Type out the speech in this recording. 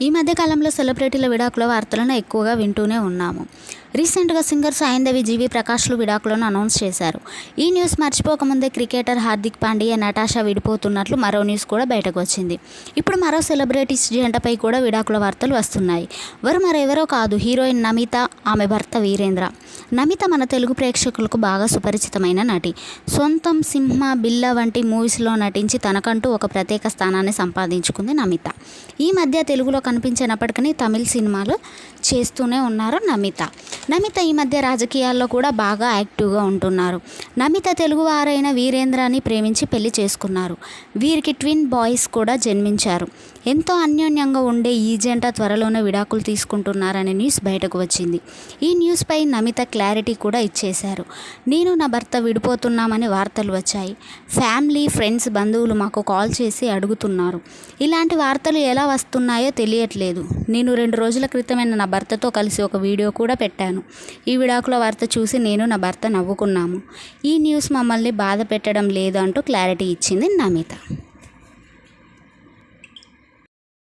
ఈ మధ్య కాలంలో సెలబ్రిటీల విడాకుల వార్తలను ఎక్కువగా వింటూనే ఉన్నాము. రీసెంట్గా సింగర్ సాయింధవి, జీవి ప్రకాష్లు విడాకులను అనౌన్స్ చేశారు. ఈ న్యూస్ మర్చిపోకముందే క్రికెటర్ హార్దిక్ పాండ్యా, నటాషా విడిపోతున్నట్లు మరో న్యూస్ కూడా బయటకు వచ్చింది. ఇప్పుడు మరో సెలబ్రిటీస్ జంటపై కూడా విడాకుల వార్తలు వస్తున్నాయి. వారు మరెవరో కాదు, హీరోయిన్ నమిత, ఆమె భర్త వీరేంద్ర. నమిత మన తెలుగు ప్రేక్షకులకు బాగా సుపరిచితమైన నటి. సొంతం, సింహ, బిల్లా వంటి మూవీస్లో నటించి తనకంటూ ఒక ప్రత్యేక స్థానాన్ని సంపాదించుకుంది నమిత. ఈ మధ్య తెలుగులో కనిపించినప్పటికీ తమిళ సినిమాలు చేస్తూనే ఉన్నారు నమిత ఈ మధ్య రాజకీయాల్లో కూడా బాగా యాక్టివ్గా ఉంటున్నారు. నమిత తెలుగువారైన వీరేంద్రని ప్రేమించి పెళ్లి చేసుకున్నారు. వీరికి ట్విన్ బాయ్స్ కూడా జన్మించారు. ఎంతో అన్యోన్యంగా ఉండే ఈ జంట త్వరలోనే విడాకులు తీసుకుంటున్నారనే న్యూస్ బయటకు వచ్చింది. ఈ న్యూస్పై నమిత క్లారిటీ కూడా ఇచ్చేశారు. నేను నా భర్త విడిపోతున్నామని వార్తలు వచ్చాయి. ఫ్యామిలీ, ఫ్రెండ్స్, బంధువులు మాకు కాల్ చేసి అడుగుతున్నారు. ఇలాంటి వార్తలు ఎలా వస్తున్నాయో తెలియట్లేదు. నేను 2 రోజుల క్రితమే నా భర్తతో కలిసి ఒక వీడియో కూడా పెట్టాను. ఈ విడాకుల వార్త చూసి నేను నా భర్త నవ్వుకున్నాము. ఈ న్యూస్ మమ్మల్ని బాధ పెట్టడం లేదు అంటూ క్లారిటీ ఇచ్చింది నమిత.